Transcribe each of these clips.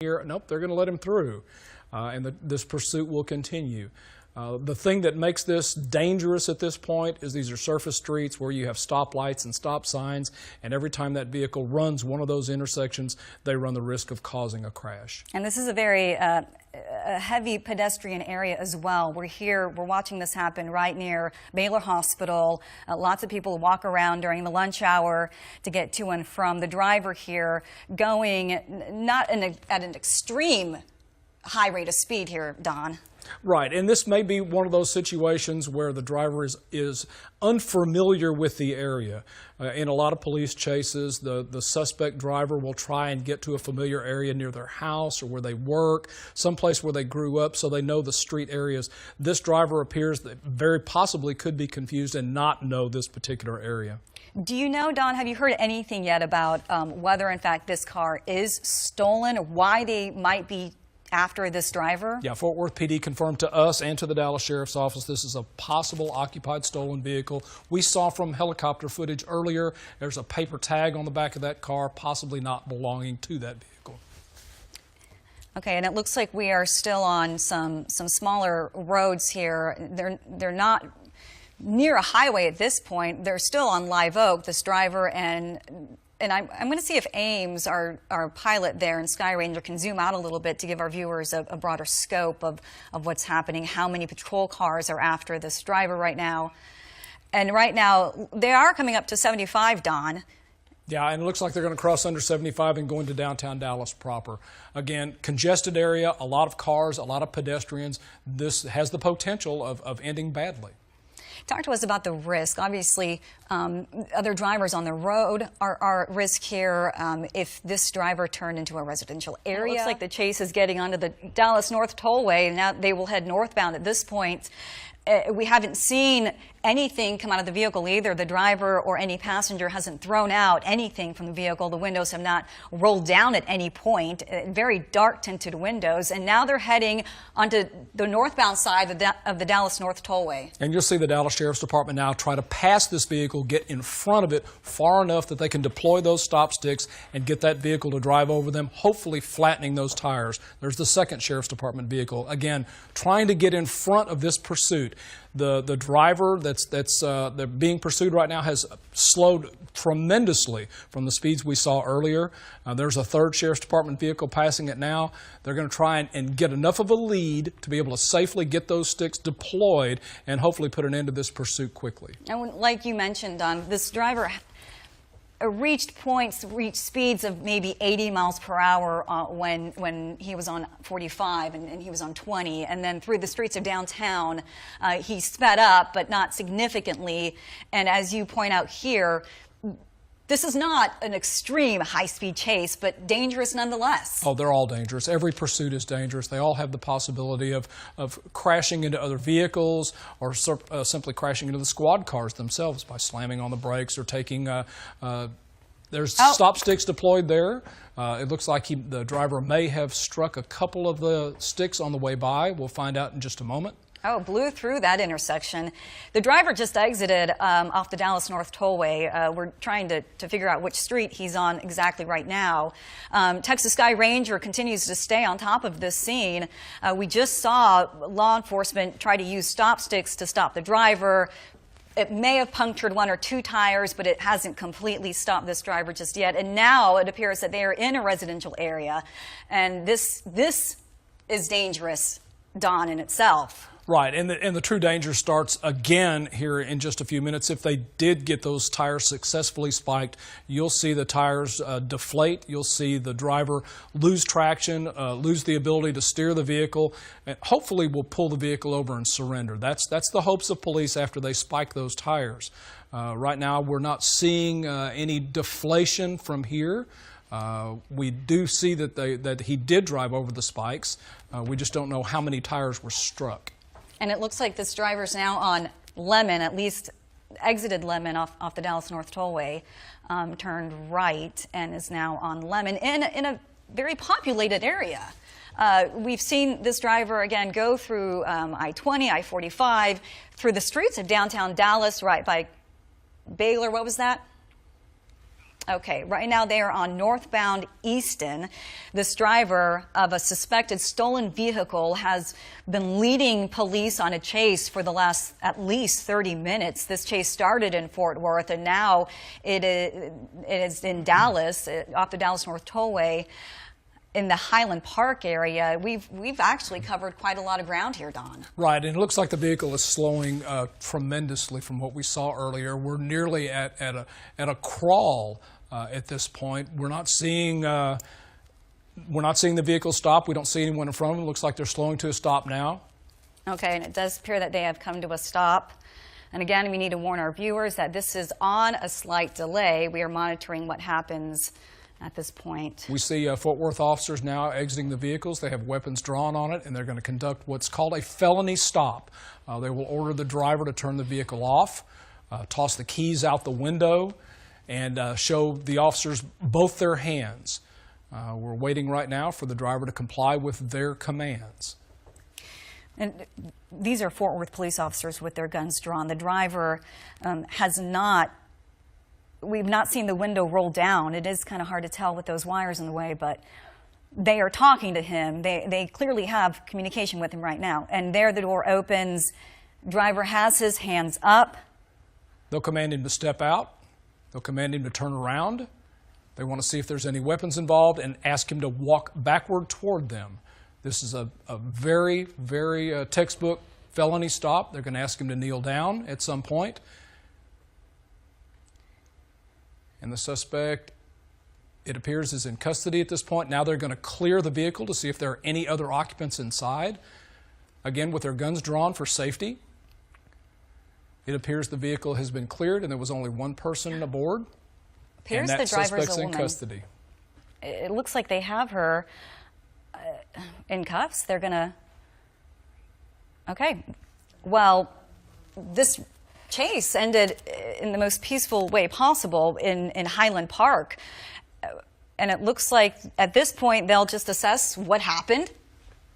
here. Nope, they're going to let him through, and this pursuit will continue. The thing that makes this dangerous at this point is these are surface streets where you have stoplights and stop signs, and every time that vehicle runs one of those intersections, they run the risk of causing a crash. And this is a very a heavy pedestrian area as well. We're watching this happen right near Baylor Hospital. Lots of people walk around during the lunch hour to get to and from. The driver here going not at an extreme high rate of speed here, Don. Right, and this may be one of those situations where the driver is unfamiliar with the area. In a lot of police chases, the suspect driver will try and get to a familiar area near their house or where they work, someplace where they grew up, so they know the street areas. This driver appears that very possibly could be confused and not know this particular area. Do you know, Don, have you heard anything yet about whether, in fact, this car is stolen, or why they might be after this driver? Yeah, Fort Worth PD confirmed to us and to the Dallas Sheriff's Office this is a possible occupied stolen vehicle. We saw from helicopter footage earlier there's a paper tag on the back of that car, possibly not belonging to that vehicle. Okay, and it looks like we are still on some smaller roads here. They're not near a highway at this point. They're still on Live Oak, this driver, and I'm going to see if Ames, our pilot there in Sky Ranger, can zoom out a little bit to give our viewers a broader scope of what's happening, how many patrol cars are after this driver right now. And right now, they are coming up to 75, Don. Yeah, and it looks like they're going to cross under 75 and go into downtown Dallas proper. Again, congested area, a lot of cars, a lot of pedestrians. This has the potential of ending badly. Talk to us about the risk. Obviously, other drivers on the road are at risk here if this driver turned into a residential area. It looks like the chase is getting onto the Dallas North Tollway, and now they will head northbound at this point. We haven't seen anything come out of the vehicle either. The driver or any passenger hasn't thrown out anything from the vehicle. The windows have not rolled down at any point. Very dark tinted windows. And now they're heading onto the northbound side of the Dallas North Tollway. And you'll see the Dallas Sheriff's Department now try to pass this vehicle, get in front of it far enough that they can deploy those stop sticks and get that vehicle to drive over them, hopefully flattening those tires. There's the second Sheriff's Department vehicle. Again, trying to get in front of this pursuit. The driver that's being pursued right now has slowed tremendously from the speeds we saw earlier. There's a third Sheriff's Department vehicle passing it now. They're going to try and get enough of a lead to be able to safely get those sticks deployed and hopefully put an end to this pursuit quickly. And like you mentioned, Don, this driver reached speeds of maybe 80 miles per hour when he was on 45 and he was on 20, and then through the streets of downtown he sped up, but not significantly. And as you point out here, this is not an extreme high-speed chase, but dangerous nonetheless. Oh, they're all dangerous. Every pursuit is dangerous. They all have the possibility of crashing into other vehicles or simply crashing into the squad cars themselves by slamming on the brakes or taking there's stop sticks deployed there. It looks like the driver may have struck a couple of the sticks on the way by. We'll find out in just a moment. Oh, blew through that intersection. The driver just exited off the Dallas North Tollway. We're trying to figure out which street he's on exactly right now. Texas Sky Ranger continues to stay on top of this scene. We just saw law enforcement try to use stop sticks to stop the driver. It may have punctured one or two tires, but it hasn't completely stopped this driver just yet. And now it appears that they are in a residential area. And this is dangerous, Don, in itself. Right, and the true danger starts again here in just a few minutes. If they did get those tires successfully spiked, you'll see the tires deflate. You'll see the driver lose traction, lose the ability to steer the vehicle, and hopefully will pull the vehicle over and surrender. That's the hopes of police after they spike those tires. Right now, we're not seeing any deflation from here. We do see that he did drive over the spikes. We just don't know how many tires were struck. And it looks like this driver's now on Lemon, at least exited Lemon off the Dallas North Tollway, turned right, and is now on Lemon in a very populated area. We've seen this driver, again, go through I-20, I-45, through the streets of downtown Dallas, right by Baylor. What was that? Okay, right now they are on northbound Easton. This driver of a suspected stolen vehicle has been leading police on a chase for the last at least 30 minutes. This chase started in Fort Worth, and now it is in Dallas, off the Dallas North Tollway, in the Highland Park area. We've actually covered quite a lot of ground here, Don. Right, and it looks like the vehicle is slowing tremendously from what we saw earlier. We're nearly at a crawl at this point. We're not seeing the vehicle stop. We don't see anyone in front of them. It looks like they're slowing to a stop now. Okay, and it does appear that they have come to a stop. And again, we need to warn our viewers that this is on a slight delay. We are monitoring what happens at this point. We see Fort Worth officers now exiting the vehicles. They have weapons drawn on it, and they're going to conduct what's called a felony stop. They will order the driver to turn the vehicle off, toss the keys out the window, and show the officers both their hands. We're waiting right now for the driver to comply with their commands. And these are Fort Worth police officers with their guns drawn. The driver has not. We've not seen the window roll down. It is kind of hard to tell with those wires in the way, but they are talking to him. They clearly have communication with him right now. And there the door opens. Driver has his hands up. They'll command him to step out. They'll command him to turn around. They want to see if there's any weapons involved and ask him to walk backward toward them. This is a very, very textbook felony stop. They're going to ask him to kneel down at some point. And the suspect, it appears, is in custody at this point. Now they're going to clear the vehicle to see if there are any other occupants inside. Again, with their guns drawn for safety. It appears the vehicle has been cleared and there was only one person aboard. Appears and that the driver's suspect's a in woman. custody. It looks like they have her in cuffs. They're going to... Okay. Well, this chase ended in the most peaceful way possible in Highland Park. And it looks like at this point they'll just assess what happened.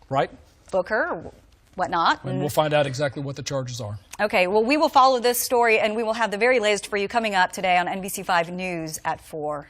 Right. Book her, or whatnot. And we'll find out exactly what the charges are. Okay, well, we will follow this story and we will have the very latest for you coming up today on NBC5 News at 4.